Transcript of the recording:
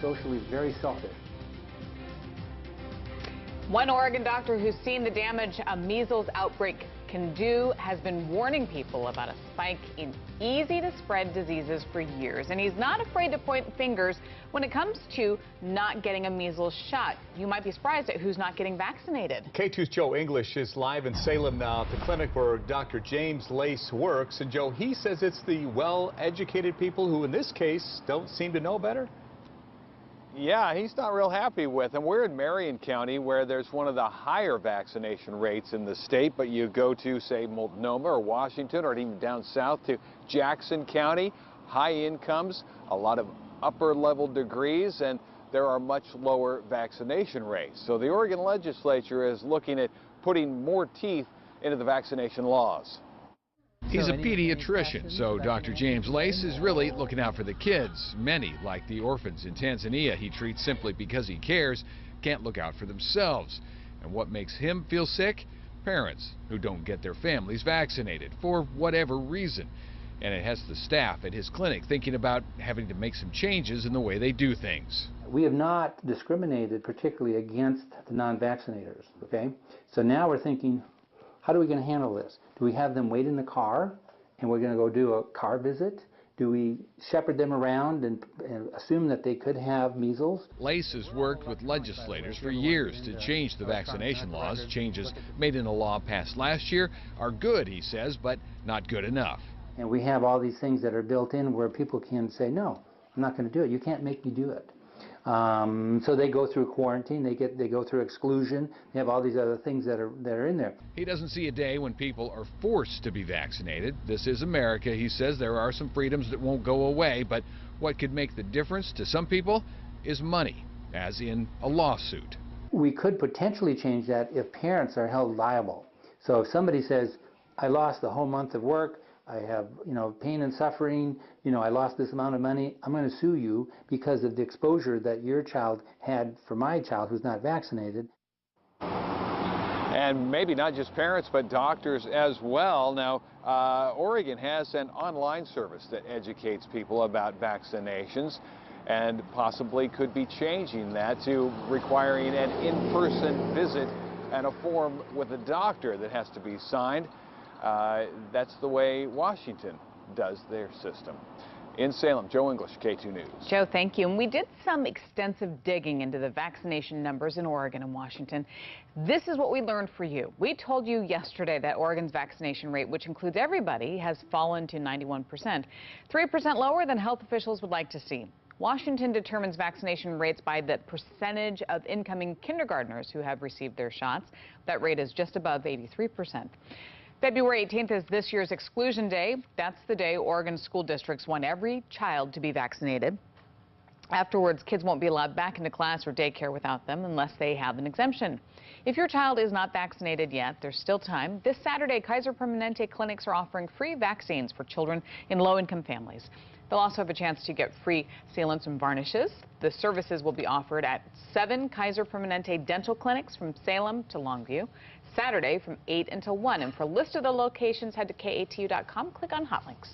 socially very selfish. One Oregon doctor who's seen the damage a measles outbreak can do has been warning people about a spike in easy-to-spread diseases for years. And he's not afraid to point fingers when it comes to not getting a measles shot. You might be surprised at who's not getting vaccinated. K2's Joe English is live in Salem now at the clinic where Dr. James Lace works. And Joe, he says it's the well-educated people who, in this case, don't seem to know better. Yeah, he's not real happy with them. We're in Marion County, where there's one of the higher vaccination rates in the state, but you go to, say, Multnomah or Washington, or even down south to Jackson County, high incomes, a lot of upper-level degrees, and there are much lower vaccination rates. So the Oregon legislature is looking at putting more teeth into the vaccination laws. He's a pediatrician, so Dr. James Lace is really looking out for the kids. Many, like the orphans in Tanzania he treats simply because he cares, can't look out for themselves. And what makes him feel sick? Parents who don't get their families vaccinated for whatever reason. And it has the staff at his clinic thinking about having to make some changes in the way they do things. We have not discriminated particularly against the non-vaccinators, okay? So now we're thinking, how are we going to handle this? Do we have them wait in the car and we're going to go do a car visit? Do we shepherd them around and assume that they could have measles? Lace has worked with legislators for years to change the vaccination laws. Changes made in a law passed last year are good, he says, but not good enough. And we have all these things that are built in where people can say, no, I'm not going to do it. You can't make me do it. So they go through quarantine, they go through exclusion, they have all these other things that are in there. He doesn't see a day when people are forced to be vaccinated. This is America, he says. There are some freedoms that won't go away, but what could make the difference to some people is money, as in a lawsuit. We could potentially change that if parents are held liable. So if somebody says, I lost a whole month of work, I have, pain and suffering, I lost this amount of money, I'm going to sue you because of the exposure that your child had for my child who's not vaccinated. And maybe not just parents, but doctors as well. Now, Oregon has an online service that educates people about vaccinations and possibly could be changing that to requiring an in-person visit and a form with a doctor that has to be signed. That's the way Washington does their system. In Salem, Joe English, K2 News. Joe, thank you. And we did some extensive digging into the vaccination numbers in Oregon and Washington. This is what we learned for you. We told you yesterday that Oregon's vaccination rate, which includes everybody, has fallen to 91%, 3% lower than health officials would like to see. Washington determines vaccination rates by the percentage of incoming kindergartners who have received their shots. That rate is just above 83%. February 18th is this year's exclusion day. That's the day Oregon school districts want every child to be vaccinated. Afterwards, kids won't be allowed back into class or daycare without them unless they have an exemption. If your child is not vaccinated yet, there's still time. This Saturday, Kaiser Permanente clinics are offering free vaccines for children in low-income families. They'll also have a chance to get free sealants and varnishes. The services will be offered at 7 Kaiser Permanente dental clinics from Salem to Longview, Saturday from 8 until 1. And for a list of the locations, head to KATU.com, click on Hot Links.